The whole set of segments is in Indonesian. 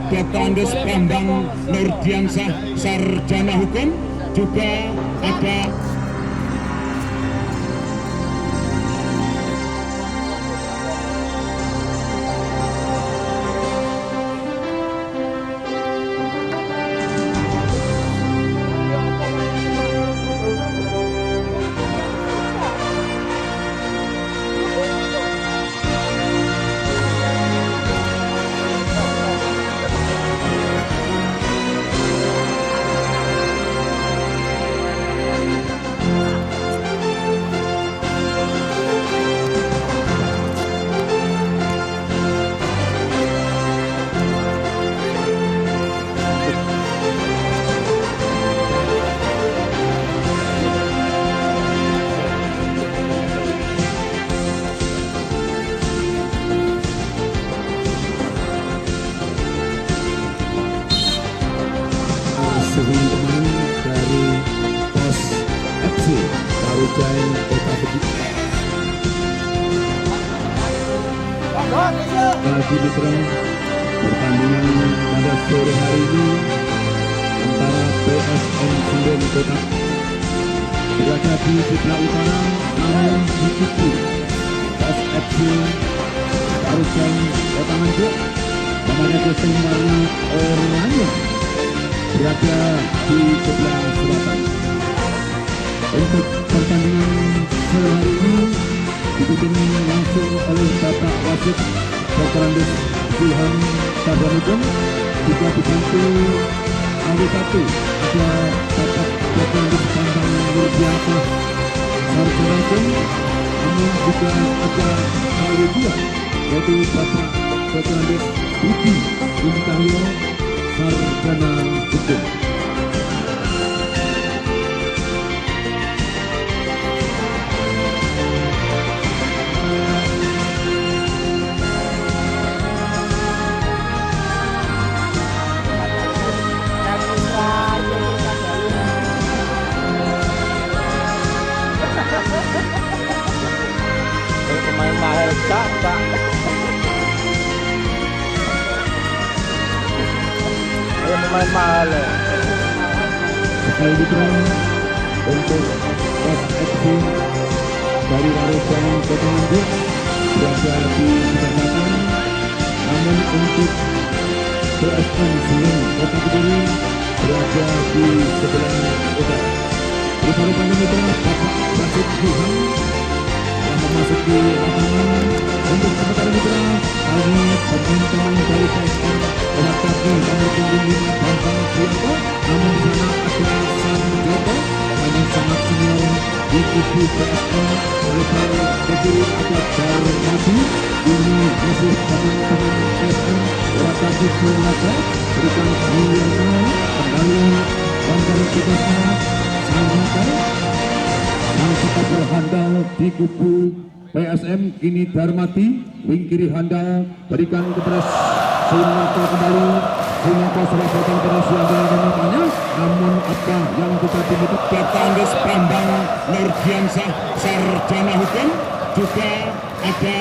Dr. Andes Bambang Nurdiansyah Sarjana Hukum, juga ada teman dari POS FC Parujai Kota Bukit. Bagi mitra, pertandingan pada sore hari ini antara PSM Senden Kota berada di sebelah utara, namun diikuti POS FC Parujai Kota Nganjuk namanya kostum warna oranye berada di sebelah selatan. Untuk pertandingan sore hari ini dipimpin langsung oleh Bapak Wasit Dr. Andes Ilham Sarjana Hukum, juga dibantu ahli satu ada Bapak Dr. Andes Bambang Nurdiansyah Sarjana Hukum, namun juga ada ahli dua yaitu Bapak Dr. Andes Budi Untahyo Sarjana Hukum. Pemain mahal Pak. Pemain mahal ya. Sekali lagi untuk POS FC dari Parujai Kota Nganjuk berada di sebelah selatan, namun untuk PSM Senden Kota Kediri berada di sebelah utara. Rupa-rupanya mitra Bapak Wasit Ilham yang memasuki lapangan. Untuk sementara mitra, kami pemain dari PSM Kaki nomor punggung 5 Bambang Prianto, namun di sana ada Sam Joto yang sangat senior di kubu PSM. Lebar Kediri ada Darmadi, ini masih teman-teman PSM Kaki Sulaga berikan Juliana kembali bangkar tugasnya sang stopper handal di kubu PSM kini Darmati, wing kiri handal berikan kepada Sunako kembali. Sunako sudah berikan kepada Sianggara, namun apa yang kita diminta Dr. Andes Bambang Nurdiansyah Sarjana Hukum, juga ada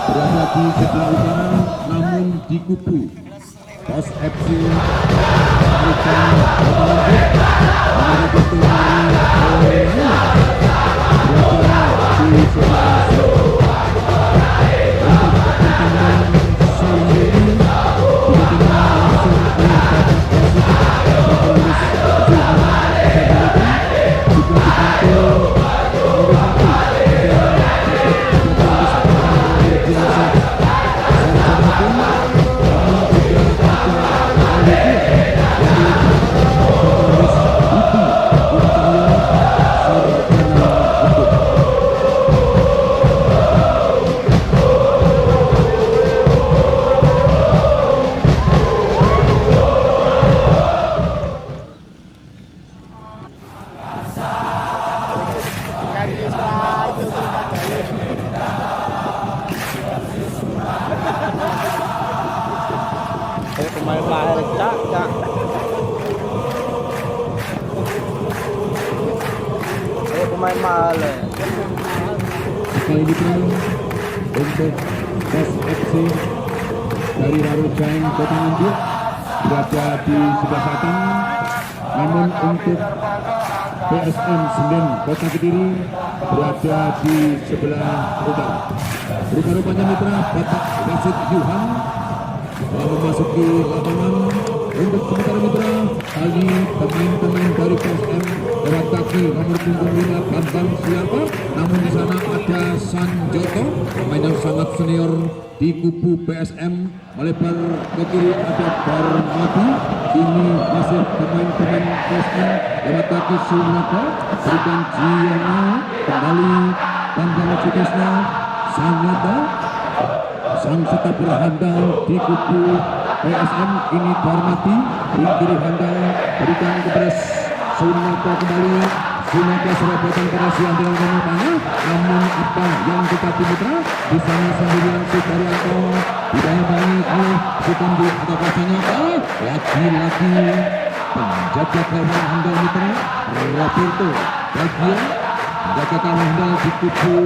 berada di sebelah utara, namun di kubu Pos FC memberikan potongan nomor itu berada di sebelah untuk pertandingan sore ini dipimpin langsung oleh Bapak Wasit Kapolres Johan Sabaritan, juga dibantu oleh satu ada Bapak Kapolres Biasa Sarjana Hukum, namun juga ada oleh dia dari Kapolres Budi Kuntaya Sarjana Hukum. Pemain mahal cak. Pemain mahal. Sekali lagi untuk Pos FC dari Rarujan Kota Nganjuk berada di sebelah selatan, namun untuk PSM Senden Kota Kediri berada di sebelah utara. Rupa-rupanya mitra Bapak Wasit Yuhan telah memasuki lapangan. Untuk sementara mitra, kali pemain-pemain dari PSM lewat kaki nomor punggung 5 Bambang Siapa, namun di sana ada Sanjoto, pemain yang sangat senior di kubu PSM. Melebar ke kiri ada Darmadi, ini masih pemain-pemain PSM lewat kaki Sunaka, berikan Jiana, kembali Bambang Sukesna, Sanjoto, sang stopper handal di kubu PSM ini Darmati, di kiri handal berikan kepada Sunaka, kembali Sunaka serobotan pada siang dengan penyetannya, namun apa yang kita mitra di sana sendirian Sudaryanto didayangi oleh Sukambi atau Sanaka, lagi-lagi penjaga gawang handal mitra Roberto bagian penjaga gawang handal di kubu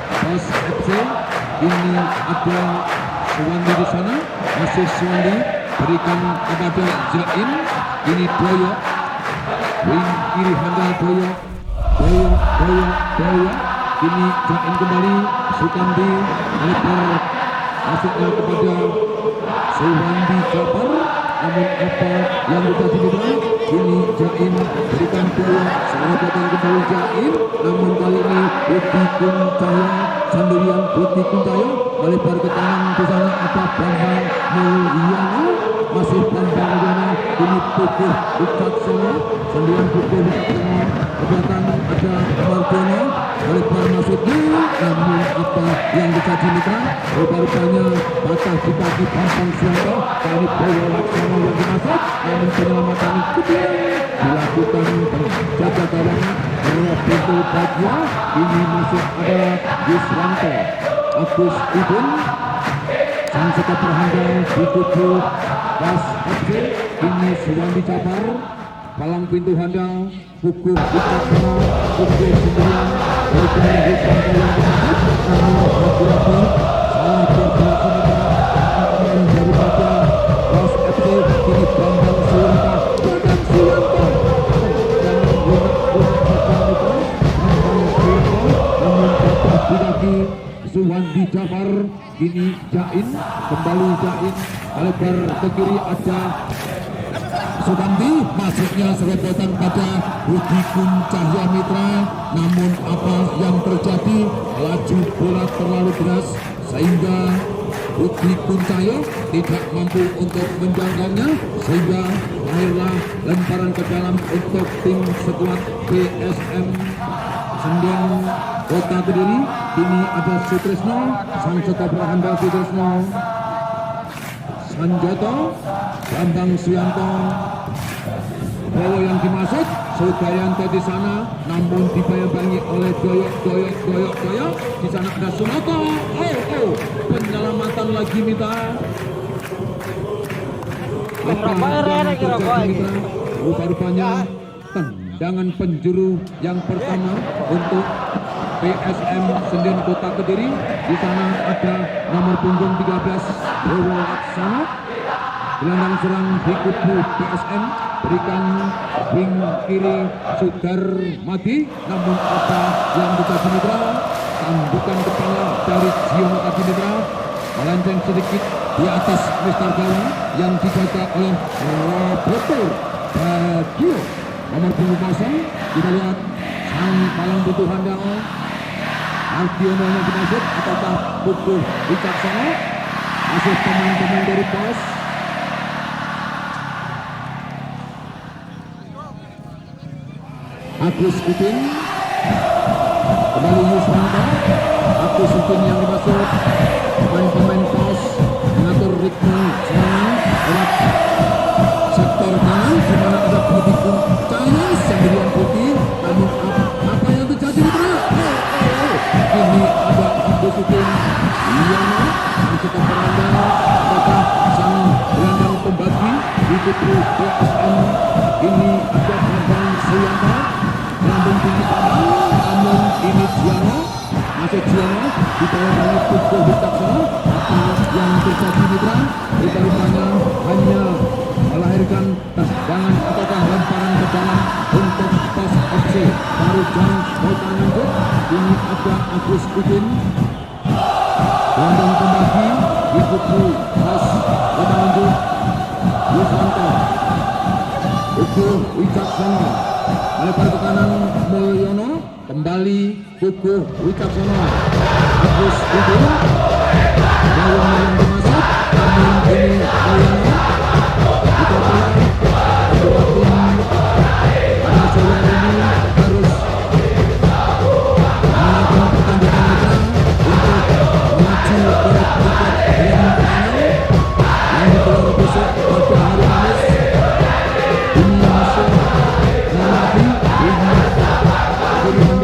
Pos FC. Ini ada Suwandi di sana, masih Suwandi berikan kepada Jain, ini Doyo, wing kiri handal Doyo, ini Jain kembali, Sukambi melebar masuknya kepada Suwandi Jafar, namun apa yang terjadi mitra? Ini Jain berikan Doyo, serobotan kembali Jain, namun kali ini Budi Kuntaya sendirian. Budi Kuntaya melebar ke kanan, di sana ada Bambang Mulyana, masih Bambang Mulyana, ini Puguh Wicaksono sendirian. Puguh Wicaksono ke belakang ada Mardiono, melebar masuknya, namun apa yang terjadi mitra? Rupa-rupanya patah di kaki Bambang Sianto, kali Boyo Laksono yang dimasuk, namun penyelamatan kemudian dilakukan penjaga gawang Roberto Bagia, ini masih ada Yuswanto, Agus Ibun, sang stopper handal di kubu Pos FC ini Suwandi Jafar, palang pintu handal Puguh Wicaksono, Puguh sendirian berikan Yuswanto yang dimasuk, namun lagi-lagi salah koordinasi pemain daripada Pos FC ini Bambang Suwanto, Suwandi Jafar, kini Jain, kembali Jain, melebar ke kiri ada Sukambi, masuknya serobotan pada Budi Kuntaya mitra, namun apa yang terjadi? Laju bola terlalu deras sehingga Budi Kuntaya tidak mampu untuk menjangkaunya, sehingga lahirlah lemparan ke dalam untuk tim skuad PSM Senden Kota Kediri. Ini ada Sutrisno, sang stopper handal Sutrisno, Sanjoto, Bambang Suyanto, Bowo yang dimasuk, Sudaryanto di sana, namun dibayang-bayangi oleh Doyo. Di sana ada Sunoto. Penyelamatan lagi mitra. Apa yang terjadi mitra? Rupa-rupanya tendangan penjuru yang pertama untuk PSM Senden Kota Kediri. Di sana ada nomor punggung 13 Bowo Laksono. Gelandang serang di kubu PSM berikan wing kiri Sudarmadi, namun apa yang terjadi Mitra? Tandukan kepala dari Giono Adinitra melenceng sedikit di atas Mister Gawang yang dijaga oleh Roberto Baggio. Nomor punggung 0 kita lihat sang palang butuh handal Ardiono yang dimaksud ataukah Puguh Wicaksono. Masih pemain-pemain dari POS. Agus Udin kembali Yuswanto. Agus Udin yang dimaksud pemain-pemain POS mengatur ritme serangan lewat sektor kanan di mana ada Budi Kuncaya sendirian putih. Namun apa yang terjadi Mitra? Ini ada Agus Udin Yono yang cukup berandal apakah sang gelandang pembagi di kubu PSM. Ini ada Bambang Suyanto lambung tinggi Bambang, namun ini Giono masuk Giono di bawah dari Puguh Wicaksono. Apa yang terjadi Mitra? Rupanya hanya melahirkan tendangan ataukah lemparan ke dalam untuk POS FC Parujang Kota Nganjuk. Ini ada Agus Udin gelandang pembagi di kubu POS Kota Nganjuk. Yuswanto Puguh Wicaksono melebar ke kanan Mulyono, kembali Puguh Wicaksono. Agus Udin Gawang yang dimaksud, namun ini Mulyono kita pelan kedua tim pada sore ini harus melakukan pertandingan Mitra untuk maju ke peringkat yang final yang digelar besok pada hari Kamis. Ini masih menghadapi kiri handal dengan pakai tim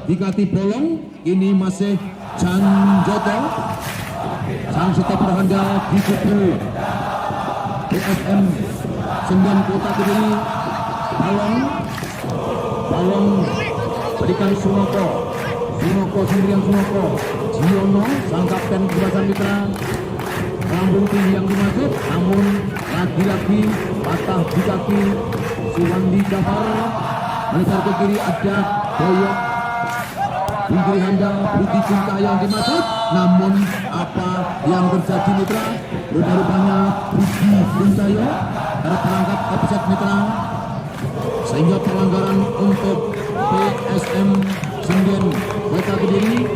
dikati bolong. Ini masih Janjoto sang stopper handal di kubu PSM 9 Kota Kediri. Balong berikan Sunoko sendirian Sunoko. Giono sang kapten Kebasan Mitra lambung tinggi yang dimaksud, namun lagi-lagi patah di kaki Suwandi Jafar. Melebar ke kiri ada Boyok Bingkiri handal Budi Kuncaya yang dimaksud, namun apa yang terjadi Mitra? Rupanya Budi Kuncaya terperangkap offset Mitra, sehingga pelanggaran untuk PSM Sendirian Kota Kediri.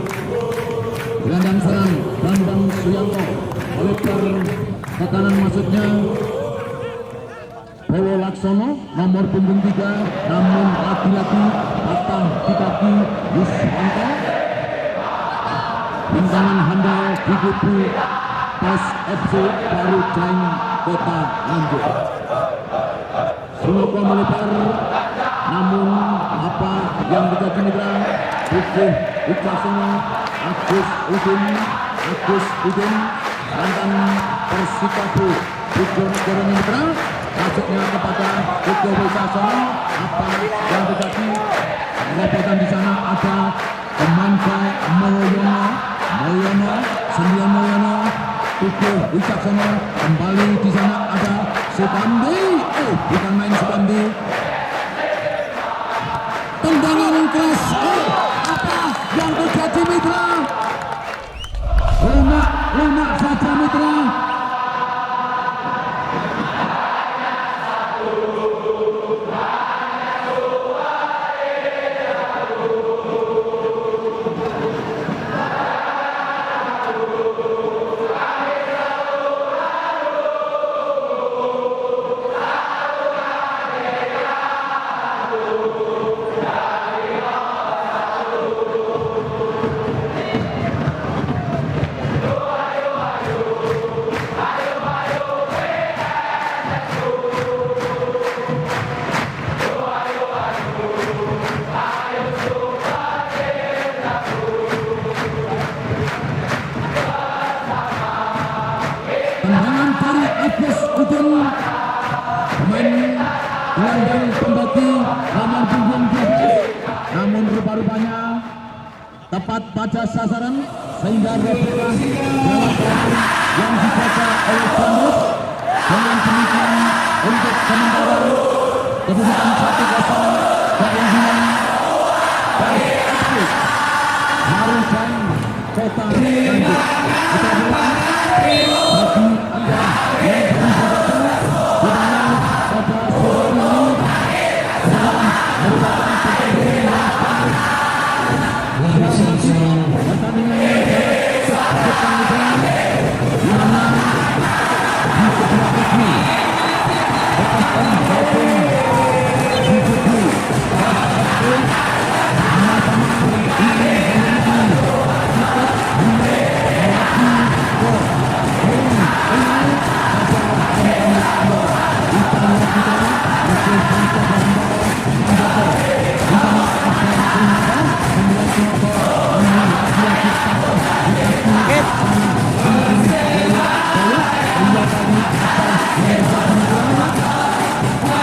Gelandang serang Bambang Suyanto melebar ke kanan maksudnya Bowo Laksono nomor punggung 3, namun lagi-lagi patah di kaki Yuswanto. Bintangan handal di kubu POS FC Parujang Kota Nganjuk. Sunoko melebar, namun apa yang terjadi Mitra? Puguh Wicaksono, Agus Udin mantan Persikabo Bojonegoro Mitra masuknya kepada Puguh Wicaksono. Apa yang terjadi? Robotan di sana ada pemain Mulyono, sendirian Mulyono. Puguh Wicaksono kembali di sana ada Supandi. Bukan main Supandi. Tendangan keras. Apa yang terjadi Mitra? Lemak saja Mitra. Agus Udin, pemain gelandang pembagi nomor punggung 12, namun rupa-rupanya tepat pada sasaran sehingga replika dalam peran yang dijaga oleh Bandus. Dengan demikian untuk sementara kedudukan 1-0 keunggulan PSFC Marunjang Kota Bandung. Kita berikan bagi Anda yang bergabung dengan pada sore ini dalam merupakan pertandingan yang sangat pertandingan yang sangat bertandingan di mana di kedua negeri akan bergabung di kedua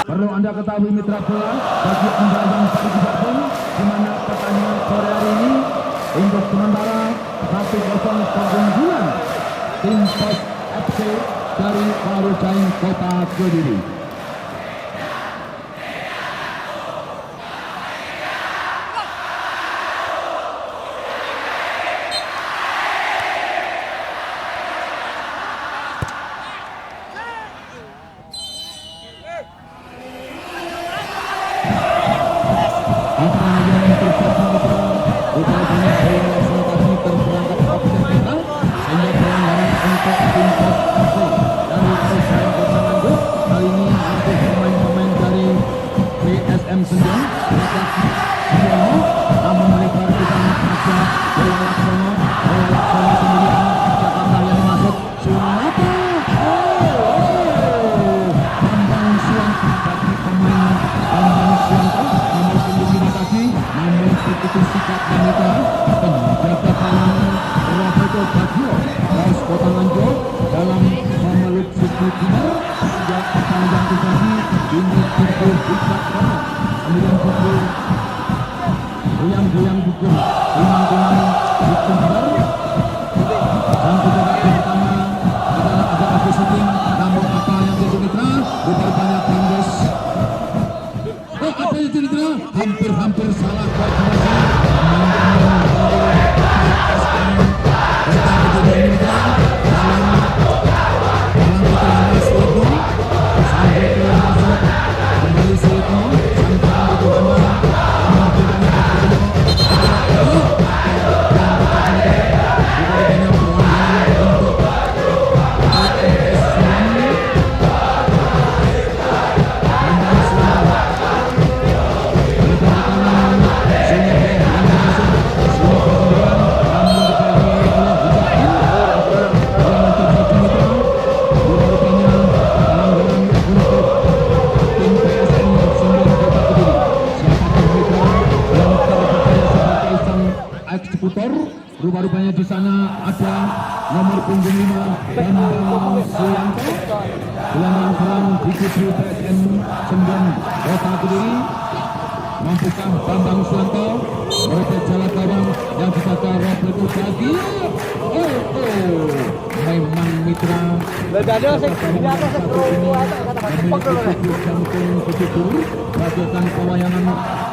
perlu Anda ketahui mitra bola, bagi Anda yang baru bergabung di mana pertandingan sore hari ini untuk sementara 1-0 keunggulan tim POS FC dari Marunjang Kota Kediri. Hampir salah rupa-rupanya di sana ada nomor punggung 5 Bambang Suyanto, gelandang serang di kubu PSM 9 Kota Kediri. Mampukah Bambang Suyanto merebut jalan gawang yang dijaga Robert Ubagi? Memang mitra bagaikan pewayangan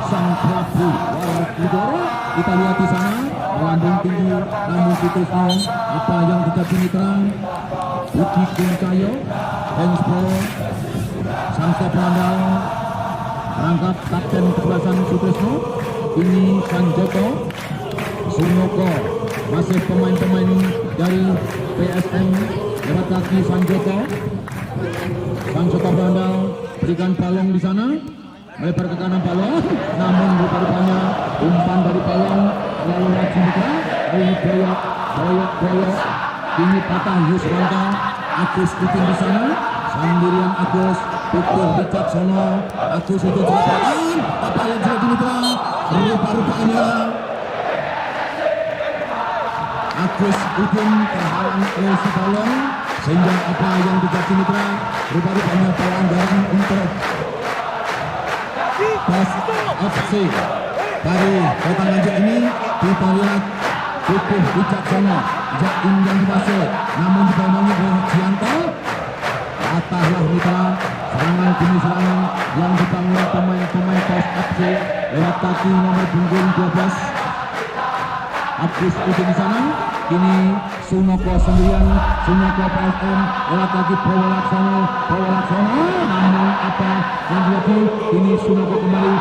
Sang Prabu Warakudoro. Kita lihat di sana melambung tinggi namun Sutrisno apa yang terjadi mitra Budi Kuncayo Henspo Sang Pelandal rangkap kapten kesebelasan Sutrisno ini Sanjoko Sunoko masih pemain-pemain dari PSM lewat kaki Sanjoko Pelandal berikan balong di sana melebar ke kanan balong namun rupa-rupanya umpan dari balong lalu lagi mitra ini boyok ini patah Yuswanto Agus Udin di sana sendirian Agus Putu Wicaksono Agus itu jelasan apa yang terjadi mitra rupa-rupanya Agus Udin terhalang oleh si balong sehingga apa yang terjadi mitra rupa-rupanya pelanggaran untuk PAS FC dari Kota Nganjuk ini. Kita lihat Kukuh Wicaksana Jaim yang dimasuk, namun dibangunnya oleh Jianto. Patahlah mitra serangan demi serangan yang dibangun pemain-pemain PAS FC lewat kaki nomor punggung 12 Agus Udin di sana. Kini Sunoko sendirian, Sunoko PSM lewat lagi Bowo Laksono, namun apa yang terjadi? Ini Sunoko kembali,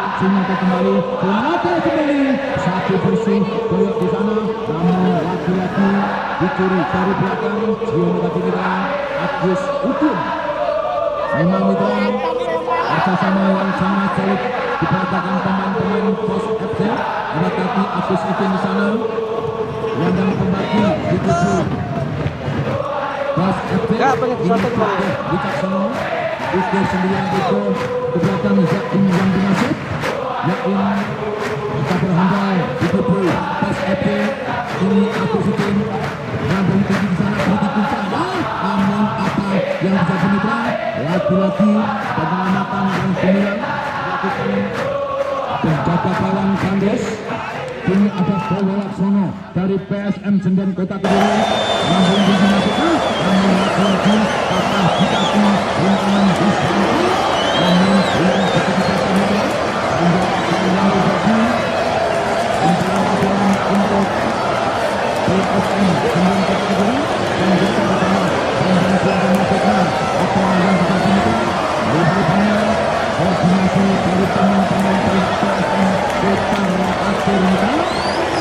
satu bersih koyok di sana, namun lagi-lagi dicuri dari belakang. Giono tadi kita Agus Udin. Memang itu kerjasama yang sangat solid diperhatikan pemain-pemain PAS FC lewat kaki Agus Udin di sana. Yang pembagi di kubu PAS FC ini Wicaksana Uskur sendirian itu ke belakang Zaim yang dimasuk. Zaim kita berhandal di kubu PAS FC ini Agus Udin namun tinggi di sana kritik namun apa yang bisa dimitra lagi-lagi penyelamatan dan pemilihan dilakukan penjaga gawang Kandes. Kini ada Bowo Laksono dari PSM Senden Kota Kediri, namun dimasukkan, namun lagi-lagi patah di kaki rintangan di sana, namun belum keputusan mitra sehingga yang terjadi antara aturan untuk PSM Senden Kota Kediri dan juga bersama dan keluarga masuknya apa yang terjadi mitra rupanya koordinasi dari teman-teman PSM secara akhir mitra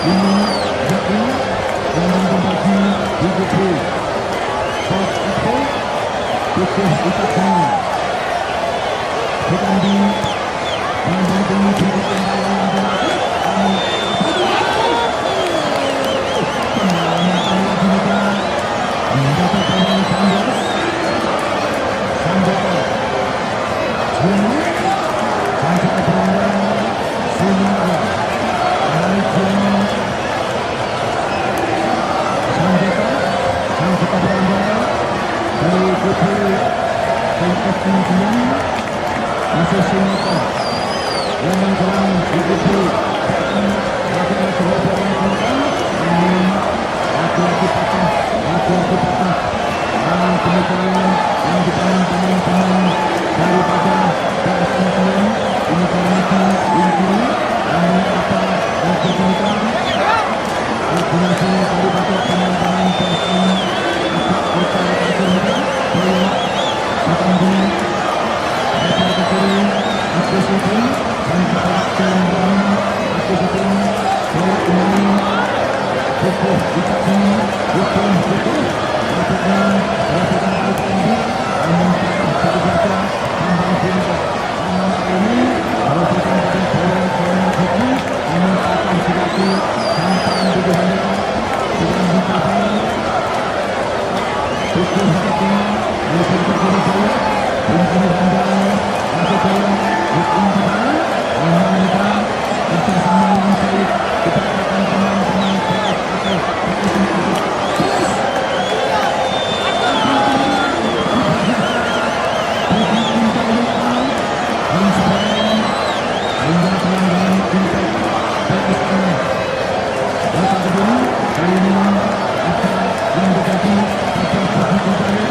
ini Zaim yang membagi di kubu PAS FC Kukuh Wicaksana bertanding mendampingi tim yang berlaku penyelamatan lagi mitra mendapat pemain Kandas Sanjaya Giono Sanjaya berandang Sunoko Giono Sanjaya berandang dari kubu PSM Senden masih Sunoko yang menggeram di kubu laki-laki patah dan demikian yang dibangun pemain-pemain daripada PSM Senden ini karena ini namun apa yang terjadi koordinasi daripada pemain-pemain PSM agak berkali terjadi bahwa bertanding lebar ke kiri Agus Udin dan juga jalan berani Agus Udin bola kembali Kukuh Wicaksana maksudnya melakukan kali namun patah dari belakang tambah diangkat namun kali ini melakukan pada bola Laksono namun patah di kaki sampai di handal dengan Wicaksana Kukuh Wicaksana melakukan kiri bola dengan handal masuk bola Wicaksana memang mitra kerjasama yang solid diperhatikan pemain-pemain PAS atau PSM sehingga pelanggaran untuk PSM Kota Kediri kali ini apa yang terjadi pada bagi kembali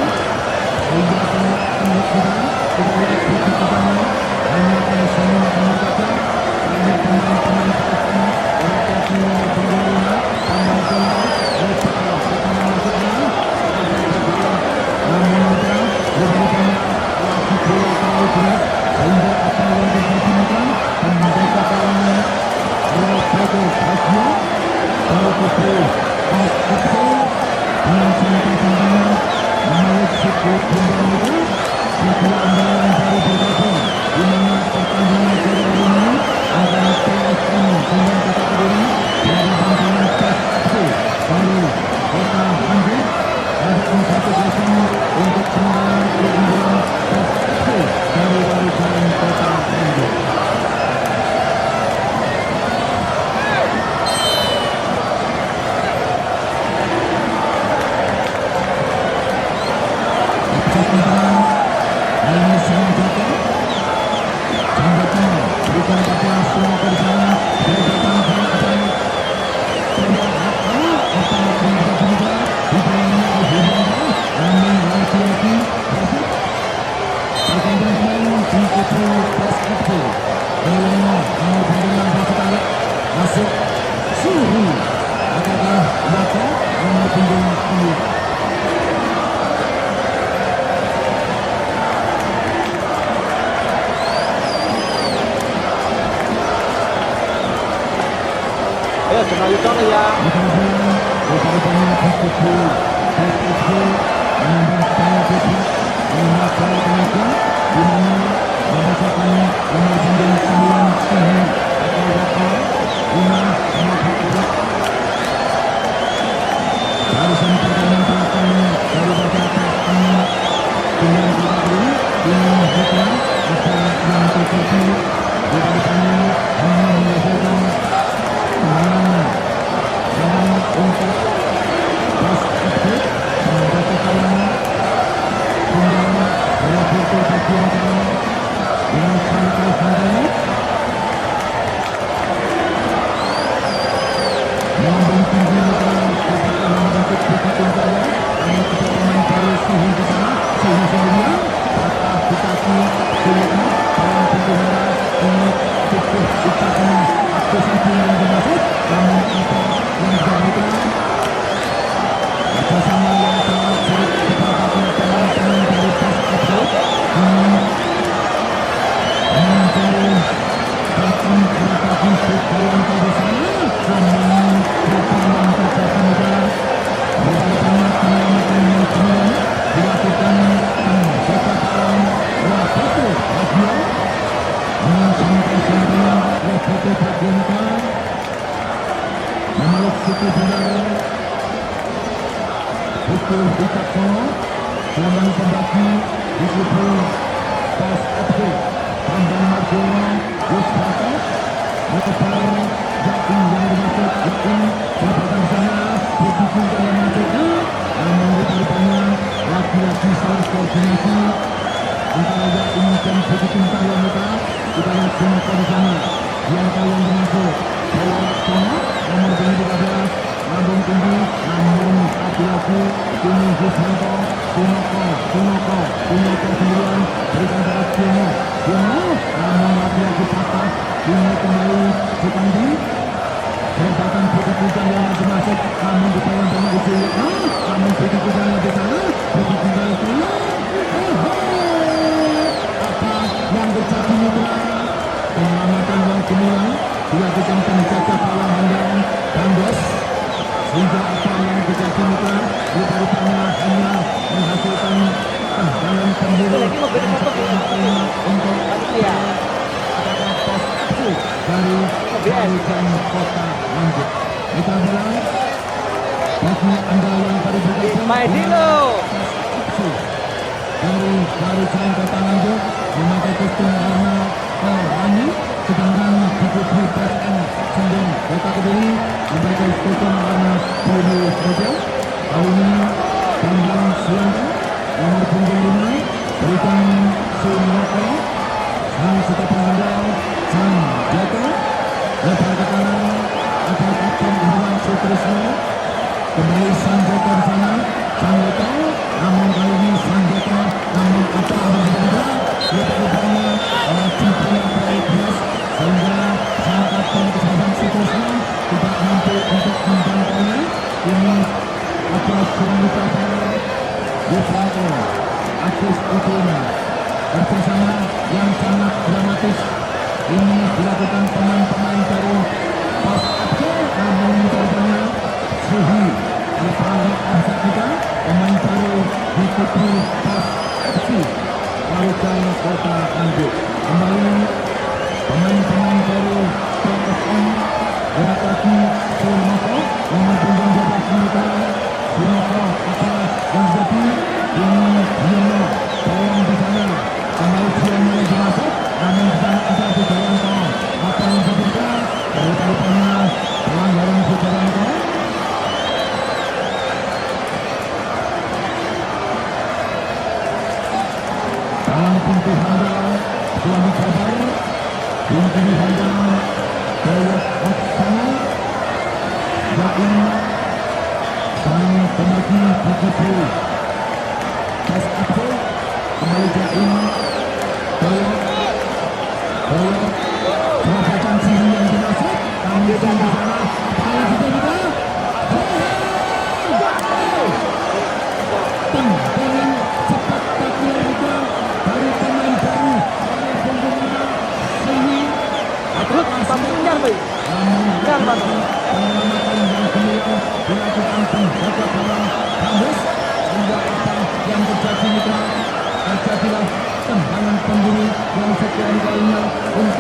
sehingga pelanggaran kita lihat bagi kembali hanya oleh semua nomor kaca hanya pemain-pemain PSM oleh kaki nomor 25 tambah bola oleh setelah pertama masuknya namun mitra berbeda lagi bola terlalu berat sehingga apa yang terjadi mitra menjaga kawannya Roberto Baggio dari kubu PAS FC dengan santai-santainya memeluk siku bundaran itu kedua andalan baru bergabung di mana pertandingan sore hari ini antara PSM Senden Kota Kediri dan dengan PAS FC dari Kota Nganjuk ada 1-0 untuk sementara keunggulan PAS FC dari Warujalan Kota Nganjuk. nomor punggung 9. Ayo, kena utang ya.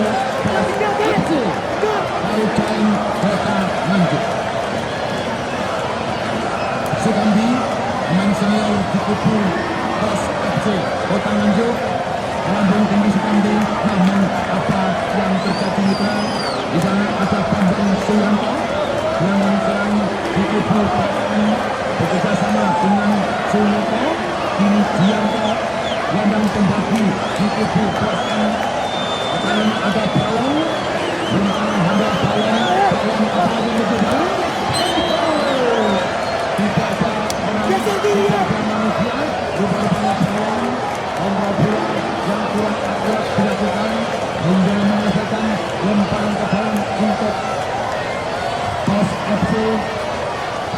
untuk PSFC Marucan Kota Nganjuk. Sukandi, pemain senior di kubu PSFC Kota Nganjuk, melambung tinggi Sukandi, namun apa yang terjadi mitra? Di sana ada Bambang Suyanto yang menyerang di kubu PSM bekerja sama dengan Suyanto. Kini Gianto gelandang pembagi di kubu PSM. Sekarang ada balon, bintang Honda balon apa yang berjalan? Tidak ada orang, tidak ada manusia, rupanya balon Honda bola yang kurang akurat dilakukan hingga menghasilkan lemparan ke dalam untuk PSFC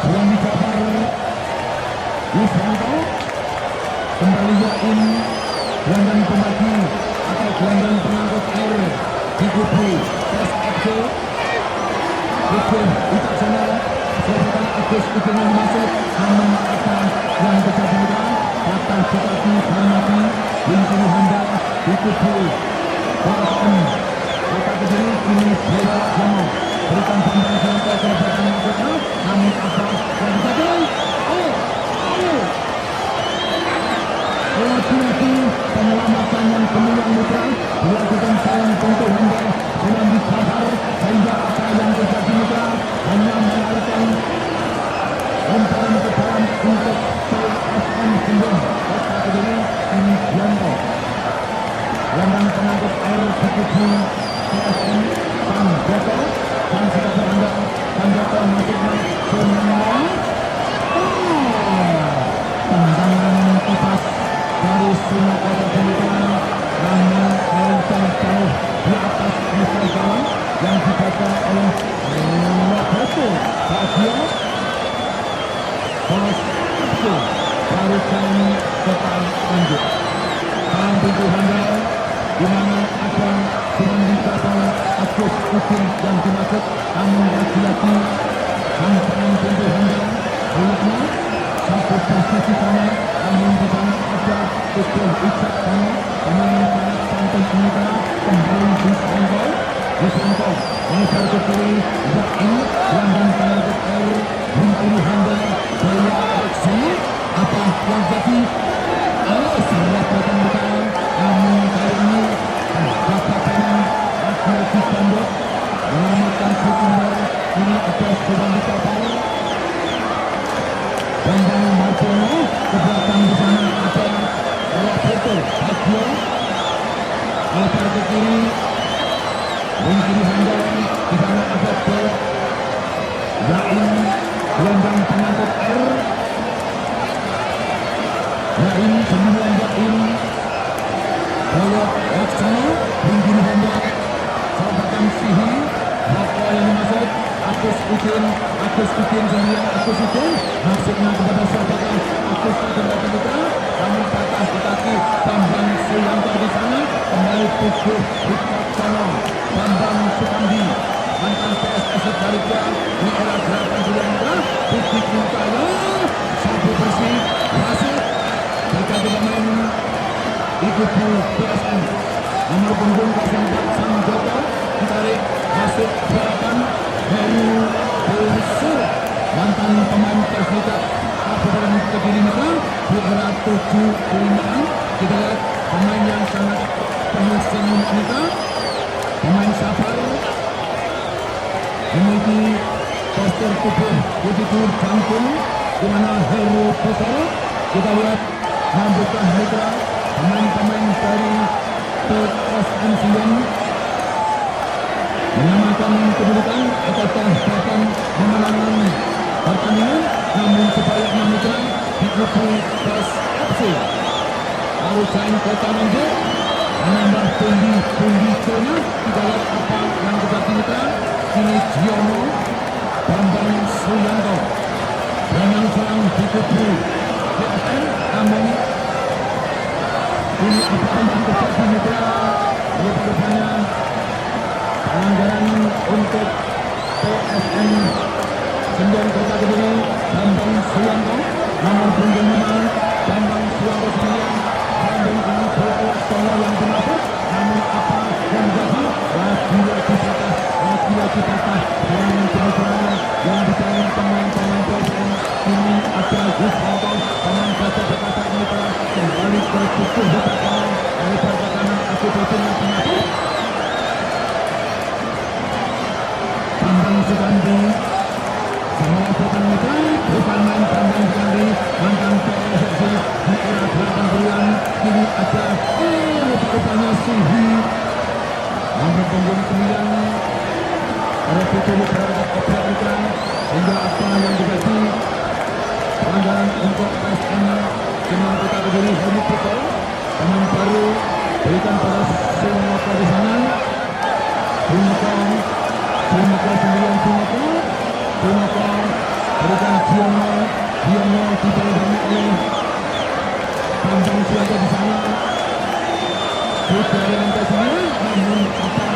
yang dicapai Yusanto. Kembali Yain, gelandang pembagi atau gelandang pengangkut air di kubu PSFC. Kubu Wicaksono, seorang Agus Udengan masuk, namun apa yang terjadi mitra? Patah di kaki Farmadi, Bintang Honda di kubu PSM Kota Kediri. Kini Dewa Jono berikan Bambang Suyanto ke belakang masuknya, namun apa yang terjadi? Lagi-lagi penyelamatan yang gemilang mitra dilakukan sayang untuk Honda dengan dibakar sehingga apa yang terjadi mitra hanya mengalirkan lemparan ke dalam untuk PSM Sindung Kota Kediri. Ini Gianto, gelandang pengangkut air di kubu PSM Sanjoto, dan sudah beranda Sanjoto masuknya semua tendangan kipas dari Sino Kota Kediri, namun melenceng jauh di atas muka gawang yang dibaca oleh Roberto Baggio. PSFC Marucan Kota Nganjuk dalam pintu Honda, di mana ada dengan dicapai Agus Udin yang dimaksud, namun lagi-lagi sang pemain pintu Honda miliknya satu posisi sana, namun di sana ada Kubu Wicaksono, pemain sangat santai muda, kembali Yusanto mengejar ke kiri, Yain gelandang pengangkut air Bintang Honda Jaya Alexi. Apa yang jadi? Sangat datang muda, namun kali ini dapatkan lagi-lagi Bandot menyelamatkan Sukundar. Ini ada sedang dicapai Bambang Martono, ke belakang di sana ada Roberto Baggio, lebar ke kiri, wing kiri Honda, di sana ada Dewa Yain, gelandang pengangkut air. Yain, sembilan Yain, Dewa Laksono, wing kiri Honda, Sahabatan Sihi, Bako yang masuk, Agus Udin sembilan Agus Udin, maksudnya kepada sahabatnya Agus Udin dan Mitra, namun patah di kaki Bambang Suyanto di sana. Kembali Kubu Wicaksono, Bambang Sukandi, mantan PSS Barija di era gerakan Julian Mitra, Budi Kuntaya, sabu bersih, wasit, berganti pemain di kubu PSM. Nomor punggung 04 Sanjoto ditarik masuk gerakan Heru Bensur, mantan pemain Persija Kabupaten Kediri Mitra di era 75-an. Kita lihat pemain yang sangat penuh senyum Mitra, pemain sabar, memiliki postur tubuh begitu jangkung, di mana Heru Bensur. Kita lihat mampukah Mitra pemain-pemain dari PSM Sindung menyamakan kedudukan ataukah bahkan memenangkan pertandingan, namun sebaliknya Mitra di kubu PSFC Marucan Kota Nganjuk menambah pundi-pundi zona. Kita lihat apa yang terjadi Mitra. Kini Giono, Bambang Suyanto gelandang serang di kubu PSM, namun ini apa yang terjadi Mitra? Rupanya pelanggaran untuk PSM Sindung Kota Kediri, Bambang Suyanto, nomor punggung 5 Bambang Suyanto 9, Bandung ini bola bola yang dimasuk, namun apa yang jadi lagi-lagi patah serangan penyerangan yang dibangun pemain-pemain PSM. Ini ada Guswanto, pemain Gajah Jakarta ini telah kembali ke pukul depan kanan, lebar ke kanan, aku berjumlah masuk. Bambang Sugandi sama Sultan Mitra, bukan main Bambang Sugandi, mantan PSSI di era 80-an. Kini ada rupanya Suhi namun punggung 9 oleh Putu terhadap Opreka, sehingga apa yang terjadi pelanggaran untuk PSM Semarang Kota Kediri. Hemi Putu pemain baru berikan pada semua di sana. Timika 9 Timika berikan Giono dibalikkan oleh Bambang Suwanto di sana. Dari lantai 9, namun apa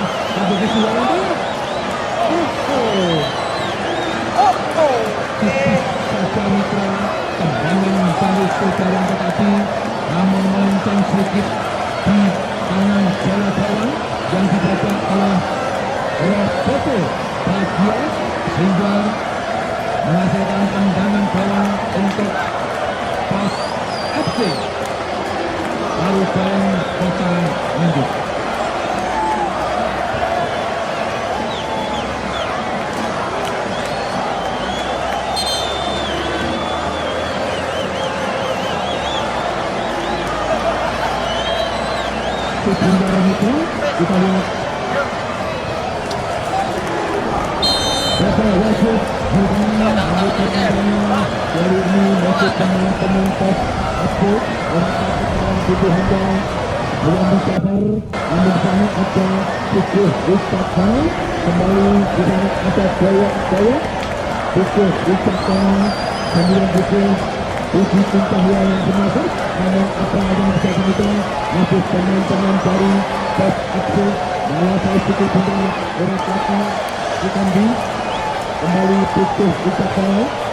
bagi Suwanto? Saja Mitra tendangan dari Saudara tetapi namun melenceng sedikit di tangan bola gawang yang dibaca oleh Roberto Bagia sehingga menghasilkan tendangan gawang untuk PAS FC Parubahan Kota Nganjuk. Sebentar itu kita lihat berapa wasit hubungan melakukannya dari ini masuk teman-teman PAS FC untuk tubuh Honda Bulan Mustafa. Namun di sana ada Pukul Ustadz kembali di sana ada Jaya Pukul Ustadz 9 Pukul Uji Cintahya yang bermasuk. Namun apa yang bisa kita masuk teman-teman dari PAS FC menguasai Pukul Bunda orang kaki Ikambi kembali Pukul Ustadz.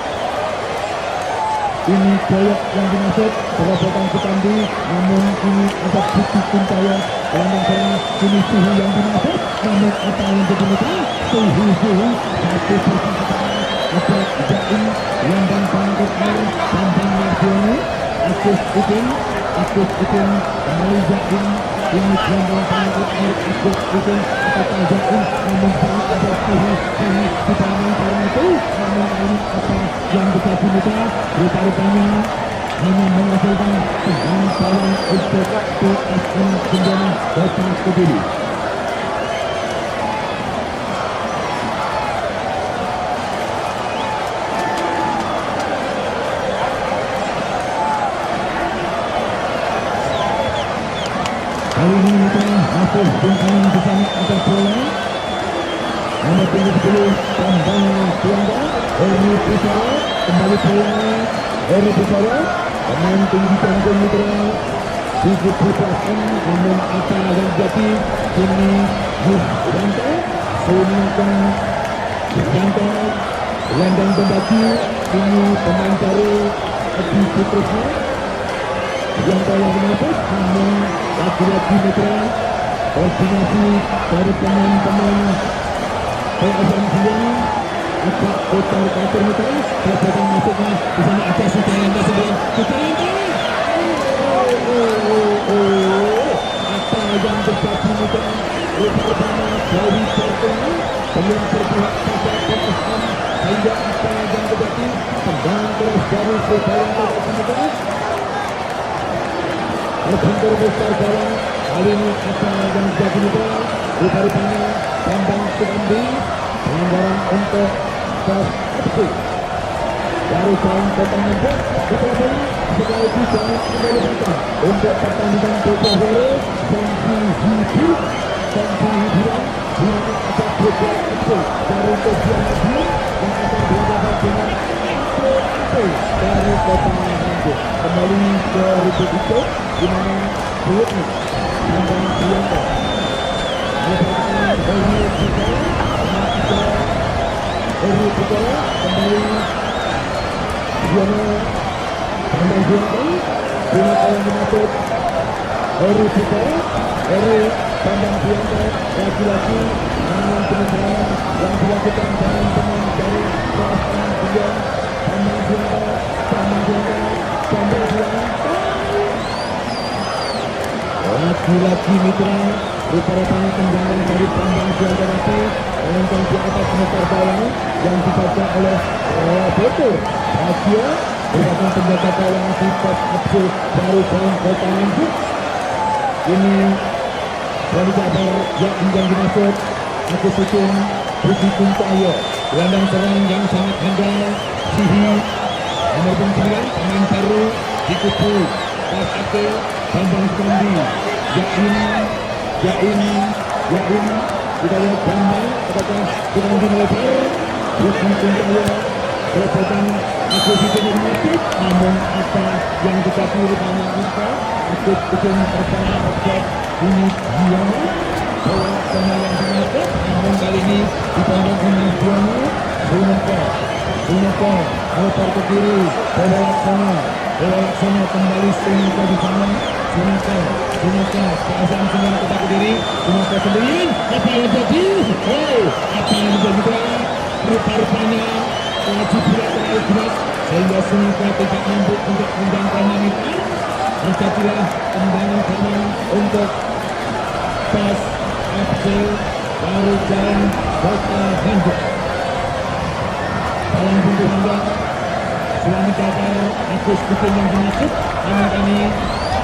Ini Jaya yang dimasuk perobotan Sukambi, namun ini ada Putih Cintaya gelandang serang. Ini Suhu yang dimasuk, namun apa yang jadi mudah Suhu satu persen ada Jain gelandang pangkut air Bambang Mardiono Agus Udin kembali Jain ini gelandang pangkut air Agus Udin apakah Jain namun sangat ada Suhu di tangan karena itu namun ini apa yang terjadi mudah rupa-rupanya hanya menghasilkan pengampalan untuk PSM Cendana Kota Kediri. Kali ini kita masuk bungkangan di sana ada bola nomor 10 Bambang Suwanto Heri Pusara kembali bola Heri Pusara pemain tinggi Bambang Mitra sedikit berpasan namun apa yang jadi kini Yuswanto Sunatan Yuswanto gelandang pembagi ini pemain baru Adi Putrusna yang telah menapis namun lagi-lagi Mitra koordinasi dari pemain-pemain PSM Jaya agak kotor Mitra perbuatan masuknya di sana ada Sudaranta 9 Sudaranta apa yang terjadi Mitra bersama dari Jatuh belum berpihak pada PSM sehingga apa yang terjadi tendangan terus dari Sudaranta Mitra berbentur besar gawang. Kali ini apa yang jadi Mitra rupa-rupanya Bambang Sukambi pelanggaran untuk PAS FC dari kawan Kota Nganjuk dipelajari sekali bisa kembali datang untuk pertandingan Kota Hore sanksi hiburan di mana ada Kota FC dari Kota Nganjuk yang akan berhadapan dengan FC dari Kota Nganjuk kembali ke rumput itu di mana Bukni Bambang Suwanto melakukan Heri Putra kembali Giono Bambang Suwanto dengan yang dimaksud Eri Putra, Eri Bambang Suyanto, lagi-lagi namun penyeberangan yang dilakukan teman-teman dari Kelas Bambang Suyanto, lagi-lagi mitra rupa-rupanya tendangan dari Bambang Suyanto nanti menonton di atas meter bawah yang dibaca oleh Roberto Rasio merupakan penjaga gawang di pos Abdul baru jalan kota Nganjuk. Ini dari kabar yang dimaksud aku susun Budi Kuncaya, gelandang serang yang sangat handal, Sihi nomor 9, pemain baru di kubu Pas Ake Bambang Sukamdi, Yain kita lihat Bambang apakah Sukamdi melebar Budi Kuncaya berpotan Agus Ujung United, namun apa yang dikasih rupanya kita Agus Ujung bersama Objek Unit Diana bola tengah yang sangat namun kali ini dipandang oleh Diana Sunoko motor ke kiri bola laksana kembali Sunoko di sana Sunoko perasaan semua kotak ke diri Sunoko sendirian apa yang jadi apa yang jadi rupa-rupanya laju berat terlalu berat sehingga Sunoko tidak mampu untuk menjangkaunya mitra. Terjadilah tendangan kanan untuk Pas FC baru jalan kota Nganjuk. Dalam pintu handal Sulami Kakar Agus Kutin yang dimaksud nama kami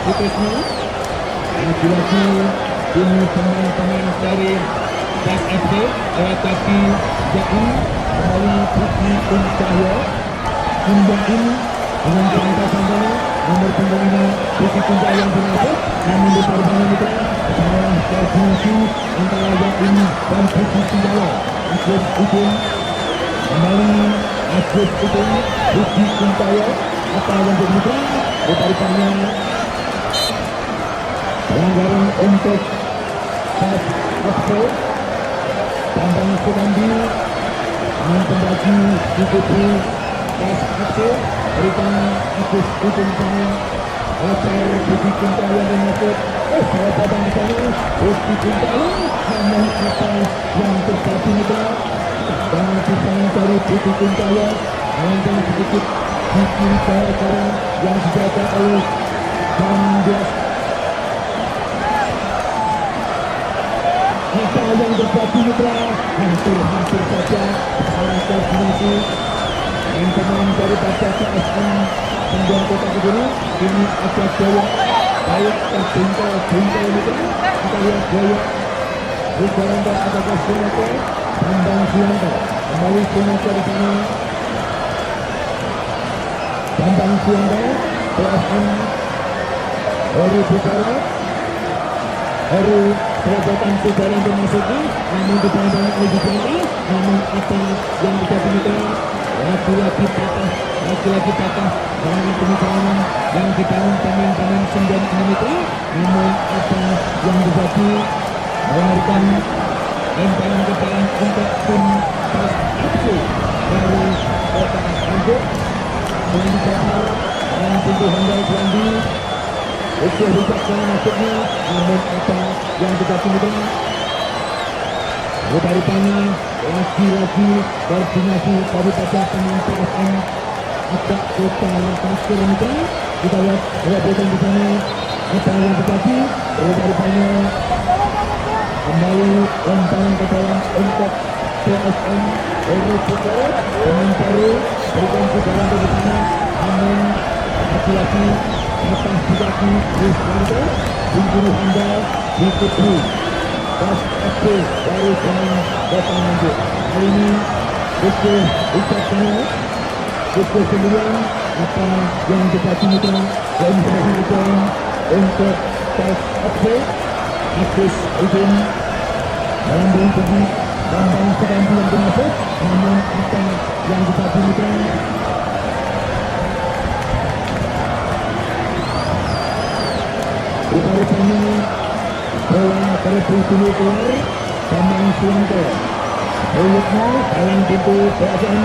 Kutisno. Lagi-lagi ini pemain-pemain dari Pas FC lewat kaki Jain kembali Budi Kuncaya Kunjain dengan perangkat santana nomor punggungnya Budi Kuncaya yang dimaksud namun di perubahan mitra salah koordinasi antara Yain dan Budi Kuncaya. Agus Udin kembali Agus Udin Budi Kuncaya apa yang jadi mitra rupa-rupanya pelanggaran untuk Pas FC Bambang Sukamdi dengan pembagi di kubu Pas FC berikan Agus Udin sana lebar Budi Kuncaya dan masuk salah potong di sana Budi Kuncaya namun apa yang terjadi mitra dan disana dari Budi Kuncaya melakukan sedikit di kiri cara yang dijaga oleh Bandias. Apa yang terjadi mitra hampir saja salah koordinasi dan pemain dari KSM Pendang Kota Kediri ini ada gaya baik terbengkel mitra kita lihat gaya Rubaranda apakah Sunoko Bambang Suyanto kembali Sunoko di sana Bambang Suyanto PSM Eri Bukara Eri Perobotan Sudara untuk masuknya namun dipandang oleh Bukara namun apa yang terjadi mitra lagi-lagi patah serangan pemikiran yang dibangun pemain-pemain 9 ini mitra namun apa yang terjadi melahirkan lemparan ke dalam untuk tim Pas FC dari kota Nganjuk yang dibakar dan pintu handal Belandi usia bijaksana masuknya namun apa yang terjadi mitra rupa-rupanya lagi-lagi koordinasi daripada pemain PSM agak kurang pasir mitra. Kita lihat Roberto di sana apa yang terjadi rupa-rupanya kembali lemparan ke dalam untuk PSM Eri Putra pemain baru berikan Sudara di sana namun lagi-lagi atas dikaki Rizwanto pinggir handal di kubu Pas FC baru jalan kota Nganjuk. Kali ini pukul ucap sana pukul 9 apa yang terjadi mitra dan berhasil untuk Pas FC Agus Udin dalam berhenti Bambang Sukamdi yang dimaksud namun apa yang terjadi mitra rupa-rupanya bola terburu dulu keluar Bambang Suyanto Boyutno dalam pintu PSM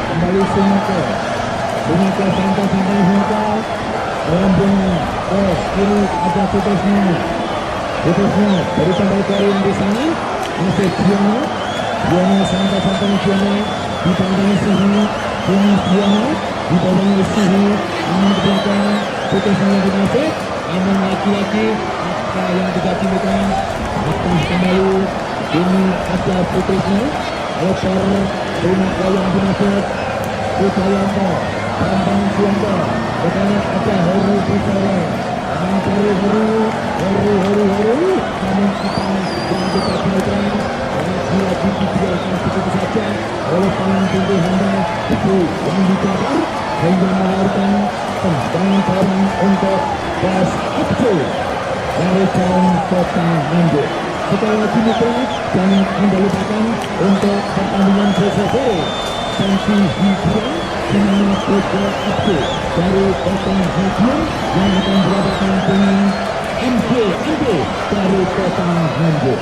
kembali Sunoko santai melambung ke kiri ada Putusnya dari pemain yang di sana masih Giono santai-santai Giono dipandangi sini Giono dipandangi sini aman ke belakang Putusnya yang dinasih aman lagi-lagi apa yang terjadi bukan akan kembali ini ada Putusnya lebar rumah yang dinasih Pujayanto Bambang Suwanto bertanya ada Heru Pusara mencari Heru namun apa yang kita gunakan lagi dibiarkan begitu saja oleh tangan tinggi Honda itu yang dicabar sehingga melahirkan tendangan barang untuk Bas FC dari jalan Kota Nganjuk. Sekali lagi mitra jangan Anda lupakan untuk pertandingan sore Santi Hiburan di mana Kota FC dari Kota Nganjuk yang akan berhadapan dengan MJ dari Kota Nganjuk.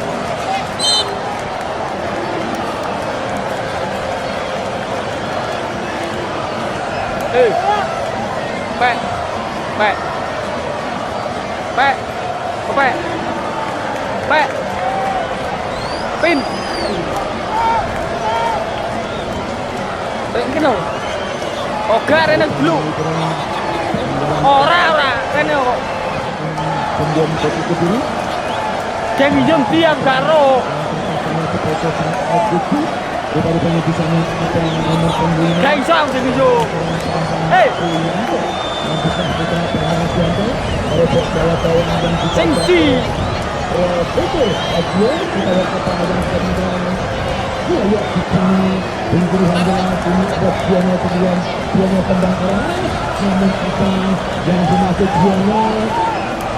Pin. Pengen lo. Oga rene blue. Ora rene kok. Kemudian ke kiri. Jeng jeng diam karo. Rupanya di sana ada nomor punggung. Gak iso sing iso. Sing di betul, aja kita lihat pertandingan sedang ya kita bingkir Honda ini ada Giono tendang arah namun apa yang dimaksud Giono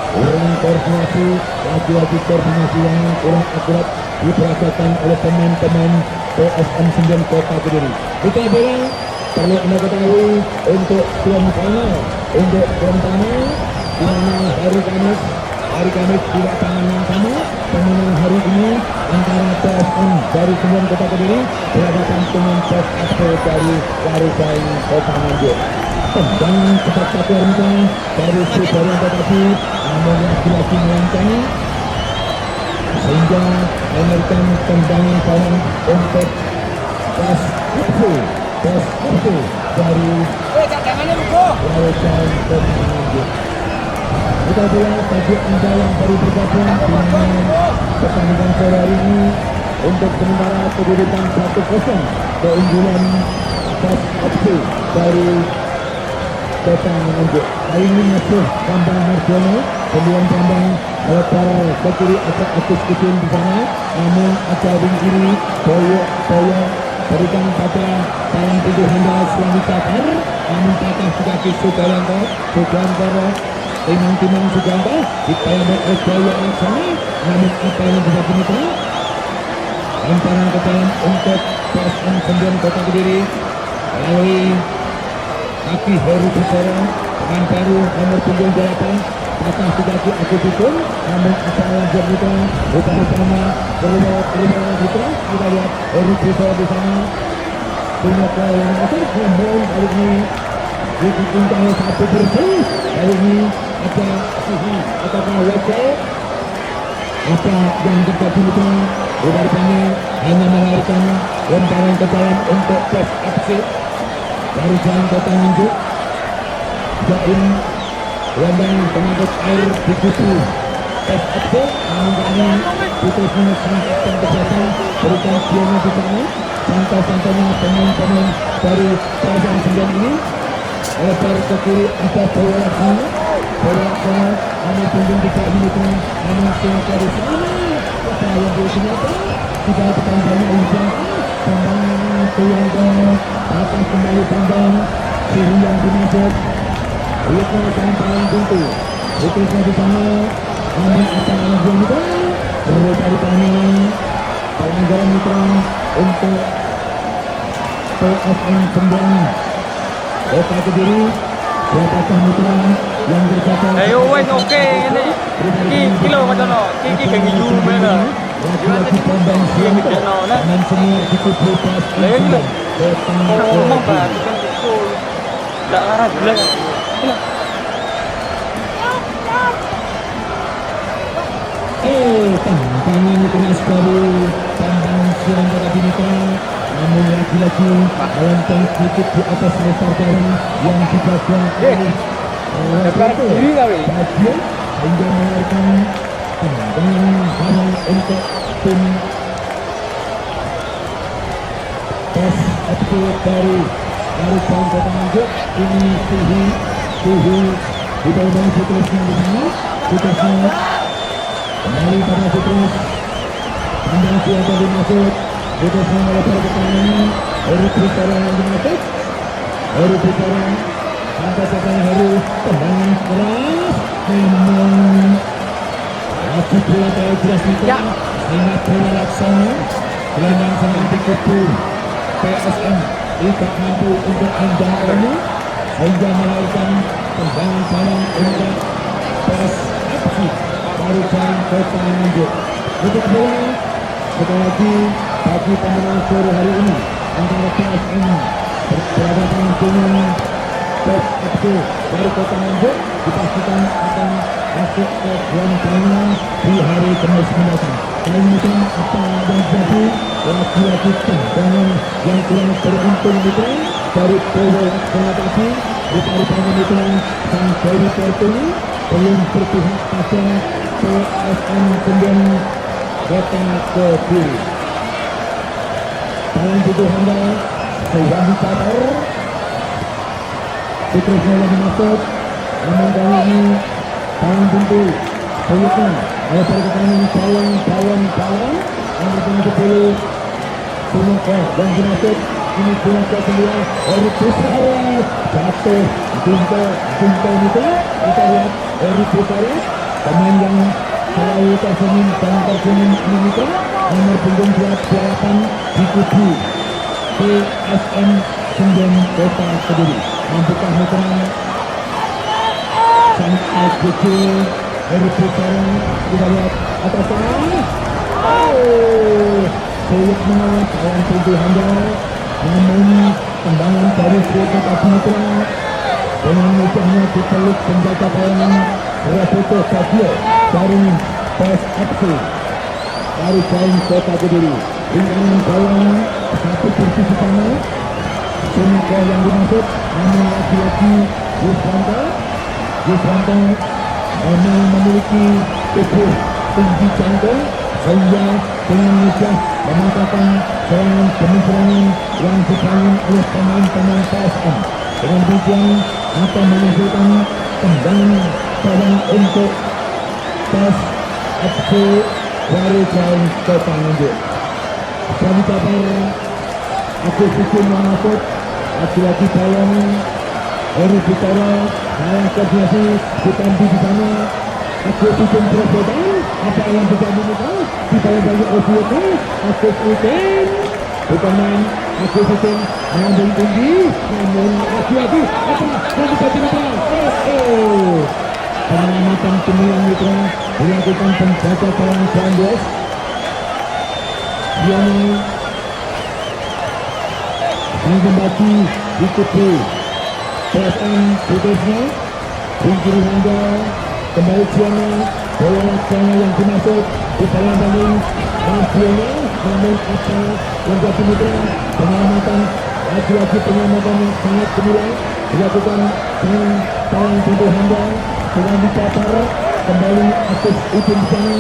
kurang koordinasi lagi-lagi koordinasi yang kurang akurat diperagakan oleh pemain-pemain PSM 9 Kota Kediri. Kita bilang perlu Anda ketahui untuk final di mana hari Kamis tidak tangan yang sama pemenang hari ini antara PSM dari 9 Kota Kediri berhadapan dengan PSFC dari Warisan Kota Nganjuk. Tendangan spektakuler dari Sribaran tetapi namun lagi-lagi melancang sehingga memberikan tendangan barang untuk PSFC dari Warisan Kota Nganjuk. Kita bilang bagi Anda yang baru bergabung dengan pertandingan sore hari ini untuk sementara kedudukan 1-0 keunggulan PSFC dari Kota Nganjuk. Hari ini masih Bambang Marjono, kemudian Bambang lebar ke kiri agak Agus Kecil di sana, namun ada di kiri Boyo berikan pada tangan tinggi Honda selang dicabar, namun patah di kaki Sugayanto Timang Suganto ditayangkan oleh Boyo sana, namun apa yang bisa dimitra lemparan ke dalam untuk PSM 9 Kota Kediri melalui kaki Heru Pusara dengan baru nomor punggung 8 patah di kaki Agus Dukun, namun apa yang bermitra utama berubah mitra kita lihat Heru Pusara di sana punya yang atas namun kali ini ditinggal satu bersih kali ini ada Sihi ataupun wajah apa yang terjadi mitra rupanya hanya melarikan lemparan ke dalam untuk PSFC dari jalan Kota Nganjuk. Jain gelombang pengangkut air di kubu PSFC namun kali putusnya semakin kesehatan berikan Giono di sana santai-santainya pemain-pemain dari PSM 9 ini lebar ke kiri ada bola sana namun punggung tidak dimiliki namun sehingga dari sana apa yang bersenjata tidak ditambahnya hujan Bambang Suwanto atas kembali Bambang Sihi yang dimaksud lihatnya dengan paling pintu putusnya di sana namun apa yang juga perlu carikannya pelanggaran mitra untuk PSM 9 Kota Kediri siapakah mitra yang berkata ayo wes oke ini kilo macam no kiki kaki juru mana lagi-lagi Bambang Suwanto dengan semua di kubu PSM 9 Kota ngomong Kediri. pak itu tak arah bilang Tantangan keras dari Bambang Suandara Dinata, namun lagi-lagi lontong sedikit di atas lebar jarum yang dijaga oleh Lebar kiri kali. Badia hingga mengeluarkan tendangan barang untuk tim PSFC dari Karupan Kota Nganjuk. Ini suhu di bawah Fitrusnya di sana. Fitrusnya kembali pada Fitrus. Pandang siapa dimasuk. Fitrusnya melebar ke kanan. Harus bicara yang dimasuk. Harus bicara. Sampai sekarang harus tendangan keras. Namun lagi bola terlalu jelas itu. Sehingga bola laksana. Gelandang sangat dikepung. PSM tidak mampu untuk menjangkaunya sehingga melahirkan tendangan barang untuk PSFC Karupan Kota Nganjuk. Untuk bola sekali lagi bagi pemenang sore hari ini antara PSM berhadapan dengan PSFC dari Kota Nganjuk dipastikan akan masuk ke grand final di hari Kamis mendatang. Selain itu apa yang terjadi lagi-lagi tendangan yang kurang beruntung mitra dari Bowo mengatasi di paru mitra sang Dewi Pertuni belum berpihak pada PSM kemudian Kota Kediri. Dalam butuh Anda sedang dicatar Fitrusnya yang dimasuk namun kali ini tangan pintu Boyoknya oleh perketahuan bawang yang bertemu 10 Punaka yang dimasuk ini Punaka kedua Eri Pusara jatuh Junta itu kita lihat Eri Pusara pemain yang selalu tersenyum dan tersenyum ini itu nomor punggung 28 di kubu PSM Sendeng Kota Kediri. Mampukah mitra sang AGC Eri Pusara kita lihat atas sana. Sulit menolak kawan pintu Anda namun tendangan dari Kota Mitra dengan mudahnya dipeluk penjaga kawanan Rafoto Badio dari PSFC Karupan Kota Kediri. Ringan kawan satu kursi di sana Suniko yang dimasuk namun lagi-lagi Yuswanto memang memiliki tubuh tinggi jantung sehingga dengan mudah mematahkan serangan demi serangan yang dibangun oleh pemain-pemain PSM. Dengan tujuan akan menghasilkan tendangan barang untuk PSFC Karupan Kota Nganjuk. Dari kabar Agus Hukum yang masuk lagi-lagi balon Eri bicara saya koordinasi ditampi di sana Agus Hukum Presiden apa yang bisa diminta di bawah banyak OVK Agus Hukum bukan main Agus Hukum mengambil tinggi namun lagi-lagi apa yang bisa diminta penyelamatan pemilihan mitra dilakukan penjaga kawan Brandes Diana yang kembali di kubu PSM Putusnya Bingkiri Handa kembali Diana bola laksana yang dimasuk di dalam banding Diana namun apa yang jadi mitra penyelamatan lagi-lagi penyelamatan yang sangat bernilai dilakukan dengan kawan pintu Handa dengan dicatar kembali Agus Udin sana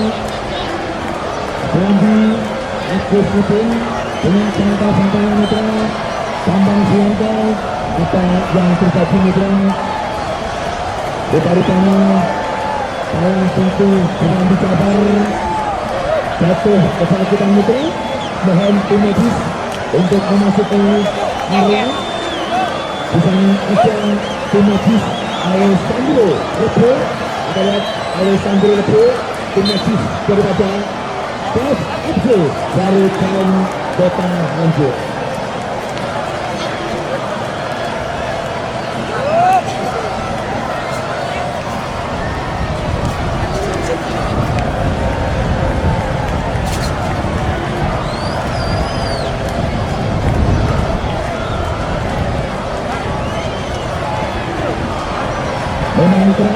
Bandi Agus Udin dengan sangka-sangka mitra Bambang Suwanto apa yang terjadi mitra dari sana kawan pintu dengan dicatar jatuh kesakitan mitra mohon tim medis untuk memasuki area di sana ada tim medis Alessandro Lepo kita lihat Alessandro Lepo tim medis daripada PSFC Karupan Kota Nganjuk. Memang mitra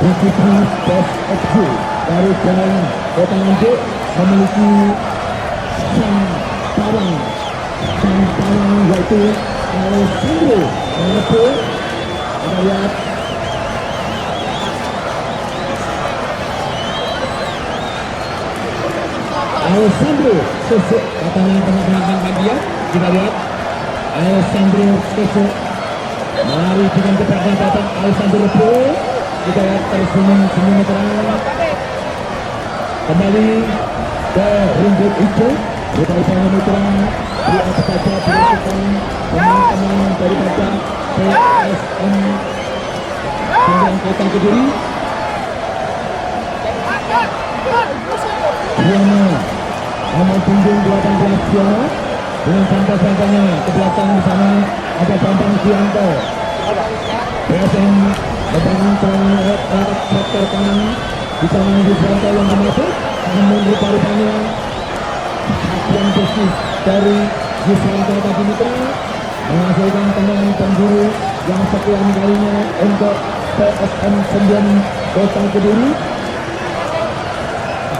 di kubu PSFC dari jalan Kota Nganjuk memiliki sang pawang yaitu Alessandro Mengaku. Kita lihat Alessandro Sesek katanya tengah-tengah bagian. Kita lihat Alessandro Sesek mari dengan keterlambatan Alessandro Pro. Kita lihat tersenyum-senyum terang kembali ke rumput hijau. Upaya mitra di atas kaca dilakukan teman-teman daripada PSM Sembilan Kota Kediri. Diana nomor punggung 18 Diana dengan santai-santainya ke belakang di sana ada Bambang Suyanto. PSM membangun serangan lewat sektor kanan di sana Suyanto yang masuk, namun rupa-rupanya yang bersih dari Suyanto tadi mitra menghasilkan tendangan penjuru yang sekian kalinya untuk PSM 9 Kota Kediri.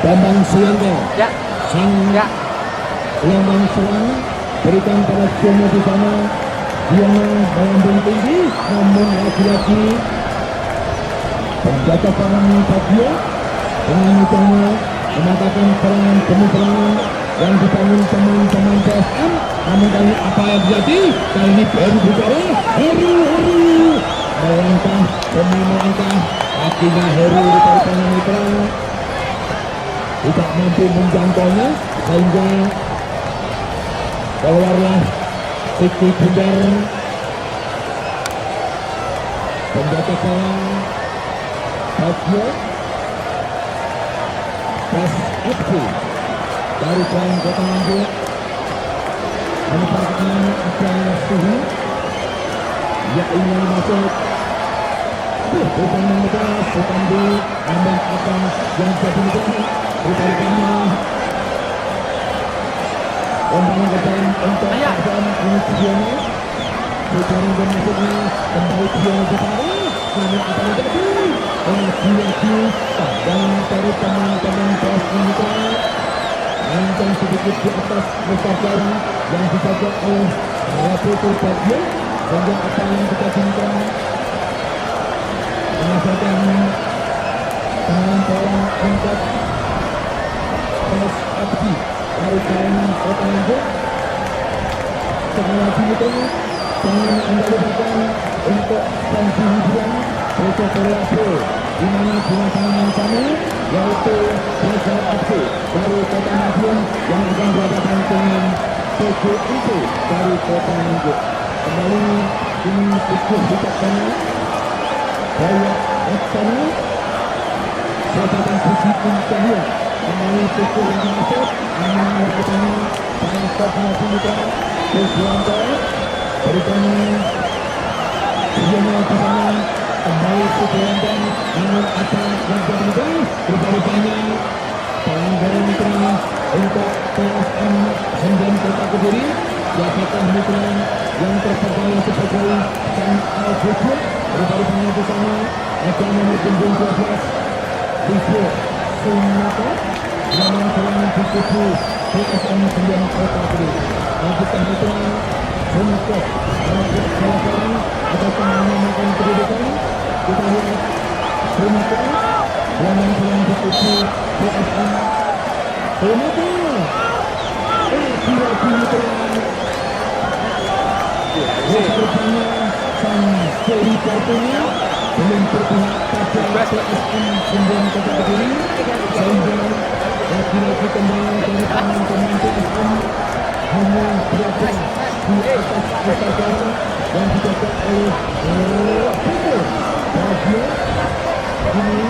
Bambang Suyanto sang gelombang serang berikan pada Jono di sana. Diana melambung tinggi, namun lagi-lagi penjaga kanan Fabio dengan mudahnya mematahkan serangan demi serangan yang dibangun teman-teman PSM. Namun kali apa yang terjadi? Kali ini baru bicara Heru melangkah demi melangkah, akhirnya Heru dari mitra tidak mampu menjangkaunya sehingga keluarlah Siki Bundar penjaga gawang Fabio PSFC dari Jalan Kota Nganjuk menempatkan ada Suhu yang ingin masuk bukan mengejar bukan di namun akan yang jadi negara diberikannya umpangan ke dalam untuk Adam Inisiano sekarang bermaksudnya kembali dia ke sana namun apa yang terjadi lagi-lagi dan dari teman-teman PSM kita lancang sedikit di atas besar gawang yang dijaga oleh Raputu Bagio sehingga apa yang kita cinta menghasilkan tangan bola untuk PSFC dari Jalan Kota Nganjuk. Sekali lagi itu jangan anda lupakan untuk sanksi hiburan Reco Korea Pro di mana binatangan yang sama yaitu PSFC dari Kota Nganjuk yang akan berhadapan dengan PJMP dari Kota Nganjuk. Kembali ini pukul bijaksana Daya Aksana Selatan Puji Cahaya kembali pukul yang masuk namun pertama saya stopnya Pimitra Suyanto berikannya Diana di sana kembali pukul yang namun ada yang berbeda berubah-ubahnya pelanggaran mitra untuk PSM 9 Kota Kediri. Siapakah mitra yang terpercaya sebagai sang Alfredo berubah-ubahnya di sana ada nomor punggung 12 Rizky Sunata yang serangan di tubuh PSM 9 Kota Kediri. Lanjutkan mitra untuk merebut bola sekarang ataupun menamakan kedudukan. Kita lihat Sunata yang serang di tubuh PSM Sunata lagi-lagi mitra bersama sang seri kartunya belum berpihak pada PSM 9 Kota Kediri sehingga lagi-lagi kembali dari teman-teman PSM hanya berada di atas besar gawang yang dijaga oleh Peter Bagio. Ini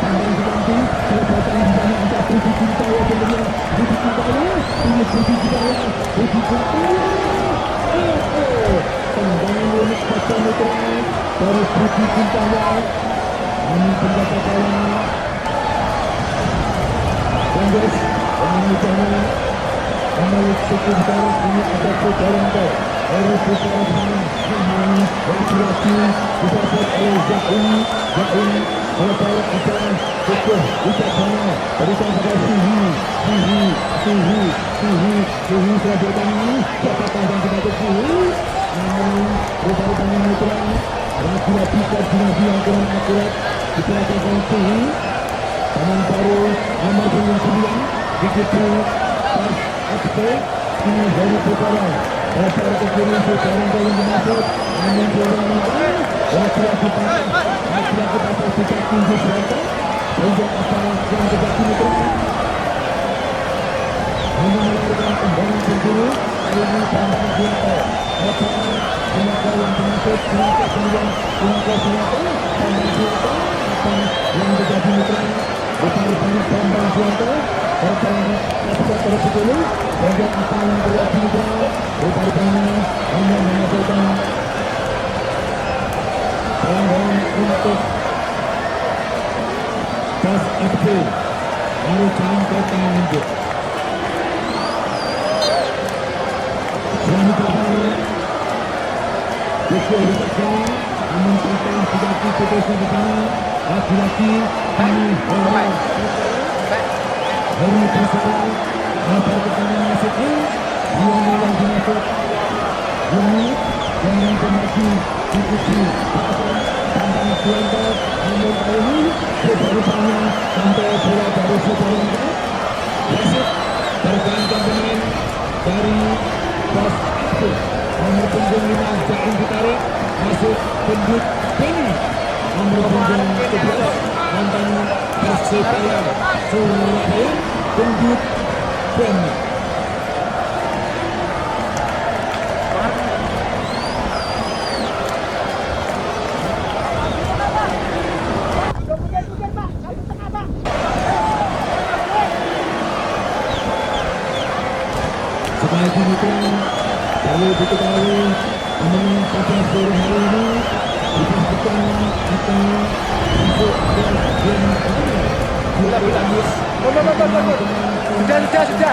pandang diganti kelebatan di sana ada Budi Cintaya sebenarnya Budi Cintaya ini Budi Cintaya tendangan unik baca mitra dari Budi Cintaya ini penjaga gawang Bangdes dengan mudahnya Malik Sukun Barat ini ada Sudaranto harus bicara sana namun lagi-lagi lagi didapat oleh Zain melebar acara cukup ucap sana berikan pada Suhi selanjutnya catatan dan didapat Suhi namun rupa-rupanya mitra lagi-lagi koordinasi yang kurang akurat diperhatikan Suhi tangan baru nomor 9 begitu pas XP ini dari Putara lebar ke kiri sekarang dalam masuk namun bola lagi-lagi pasal tidak tinggi berangkat sehingga asal yang terjadi itu hanya melarikan tembakan sendiri ini tambang Bianto lebar Bianto yang termasuk Bianto kemudian Bianto tambang Bianto apa yang terjadi mitra lebar tambang Bianto lebar pasal terlebih dulu sehingga apa yang terjadi mitra lebar hanya menghasilkan pelanggaran untuk pas FC harus jalan kota lanjut selanjutnya Joshua Yusufnya namun perintah sudah diputuskan di sana laki-laki kami Heri Prasara lebar ke kanan masuknya Yoni yang dimasuk Yoni yang informasi diikuti tambang Bianto namun kali ini rupa-rupanya sampai bola dari Suparwanto wasit bergantian pemain dari pos itu nomor punggung 5 Jain ditarik masuk Pendut Beni nomor punggung 11 mantan Persipaya Surabaya Pendut Beni. Supaya mitra perlu diketahui teman pada sore hari ini dipastikan akan masuk ke game pertama. Sudah.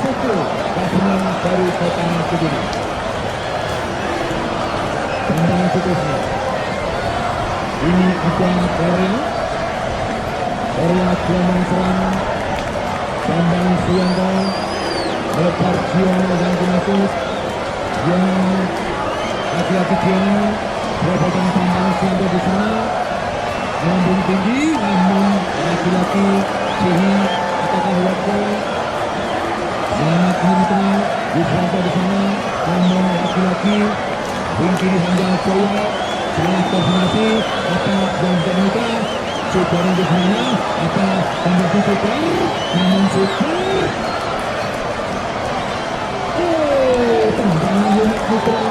Satu gabungan dari Kota Kediri. Tantangan seterusnya. Ini ada Korea gelandang serang Bambang Suyanto melebar Giono yang dimasuk yang laki-laki Giono berapatan Bambang Suyanto di sana melambung tinggi namun laki-laki Suhi apakah waktu selamat menitnya di Suyanto di sana namun laki-laki Bingkiri Handal Jaya setelah koordinasi apa yang ternyata Super di sana apa tambah super namun super tendangan unit putra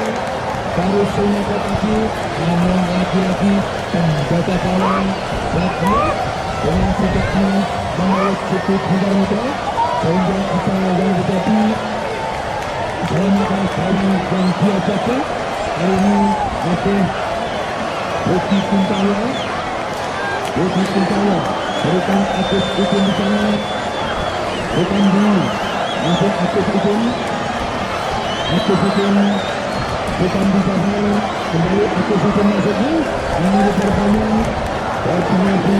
baru Suna Kotasi namun lagi-lagi penjaga gawang Blackwood dengan sejaknya memeluk cukup Handal Mitra sehingga apa yang terjadi selamatkan gawang yang dia jaga hari ini masih Bukti Kuntaya berikan Agus Udin di sana bukan di masuk Agus Udin bukan di sana kembali Agus Udin masuknya ini diperpanjang koordinasi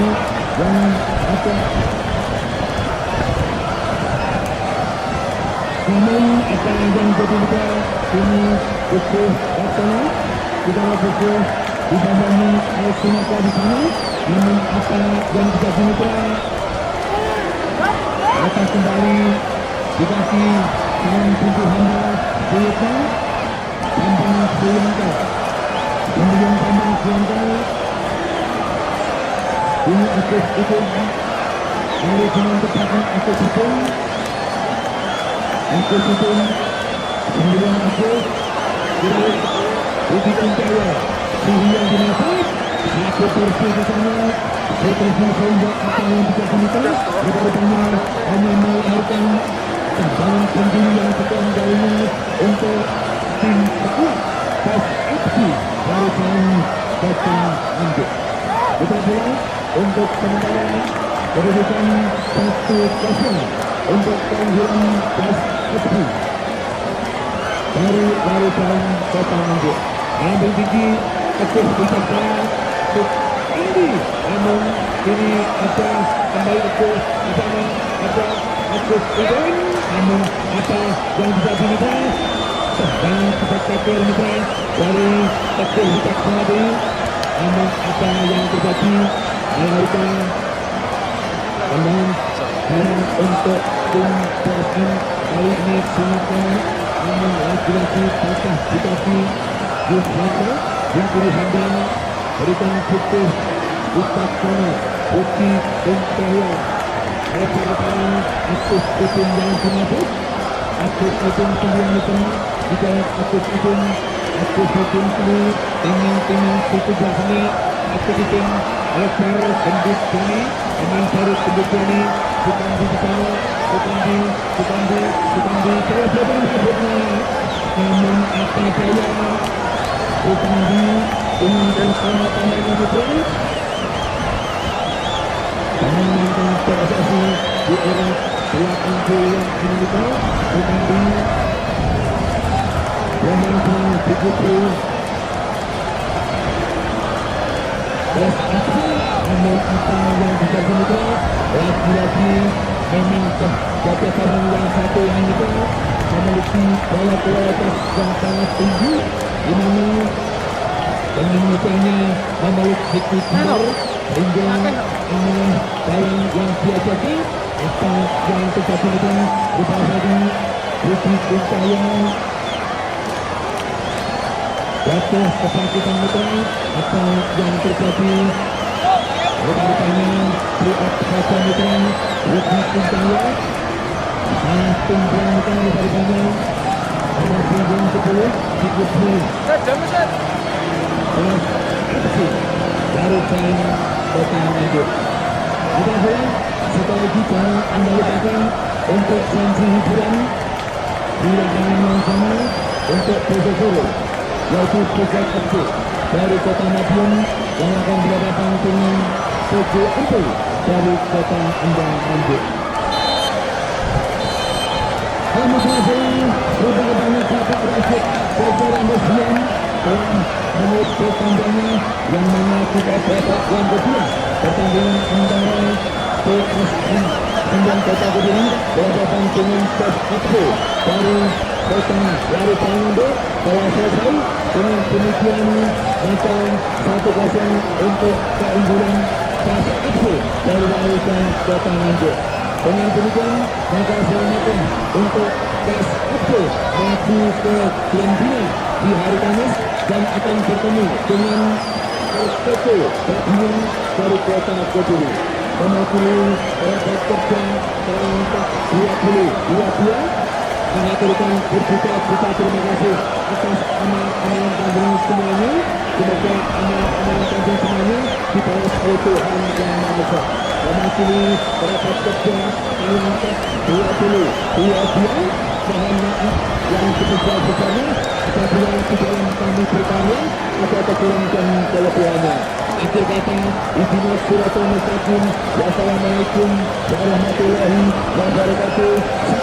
yang ada namun apa yang jadi ini buku Ratana kita buku dibangungi oleh Sunaka di sana namun apa yang terjadi mitra atas kembali dikasih tangan pintu hamba Suyitna Bambang Suyanto kemudian Bambang Suyanto ini Agus Udin lalu dengan tepatnya Agus Udin kemudian Agus Budi Kuntaya Suhi yang dimasuk selaku kursi di sana seterusnya sehingga apa yang bisa diminta rupanya hanya melahirkan tendangan sendiri yang sekian kalinya untuk tim terkuat PAS FC dari tahun Kota Nganjuk. Kita bola untuk sementara kedudukan 1-0 untuk keunggulan PAS FC dari tahun Kota Nganjuk. Melambung tinggi Agus Wisata untuk Andi, namun ini ada kembali Agus bersama ada Agus Iden, namun apa yang bisa dilihat dan kita kafir mitra dari Agus Wisata, namun apa yang terjadi melarikan dan untuk tim PSM kali ini silakan namun lagi-lagi patah di kaki Yusrata yang kiri handang berikan putus Ustaz Kana Uki Umpaya rekan-rekan Agus Udin yang penabut Agus Udin 9 meter juga Agus Udin ini dengan setuju sini Agus Udin lebar tembus sini dengan Farid tembus sini bukan di sana bukan di terus berikutnya namun apa saya bukan di dengan sama-sama mitra dengan PSSI di era 80 yang kita bukan di yang begitu namun apa yang bisa mitra lagi-lagi memang kegiatan yang satu ini pun memiliki daya kualitas yang sangat tinggi di mana dengan misalnya memiliki fitur hingga dalam yang biasa apa yang terjadi itu berupa tadi Rupi Kuntaya jatuh kesakitan mitra apa yang terjadi rekan-rekannya lihat saja mitra Rupi Kuntaya sangat tumbuh mitra rekan-rekannya nomor punggung 10 Dikutri dari Jalan Kota Nganjuk. Kita pulang sekali lagi jangan anda lupakan untuk sanksi hiburan di lapangan yang sama untuk Bojonegoro yaitu Bojonegoro FC dari Kota Madiun yang akan berhadapan dengan Bojonegoro FC dari Kota Endang Nganjuk. Kami saja berbagai kakak Rasid Bojonegoro Muslim telah menurut pertandingan yang mana kita dapat yang kedua pertandingan antara PSM Endang Kota Kediri berhadapan dengan PSFC dari Kota Lari Pangandu telah selesai dengan demikian maka 1-0 untuk keunggulan PSFC dari Larisan Kota Nganjuk. Dengan demikian maka selamatkan untuk PSFC maju ke Filipina di hari Kamis dan akan bertemu dengan RTP Badminton dari Kota Kediri mewakili rapat kerja kelompok 2022 mengaturkan berjuta-juta terima kasih atas amal-amal panjenengan semuanya. Semoga amal-amal panjenengan semuanya dibalas oleh Tuhan Yang Maha Esa. Mewakili rapat kerja kelompok 2022 mohon maaf yang sebesar-besarnya apabila di dalam kami berkarya ada kekurangan dan kelebihannya. Akhir kata, izinnya suratul mustaqim. Wassalamualaikum warahmatullahi wabarakatuh.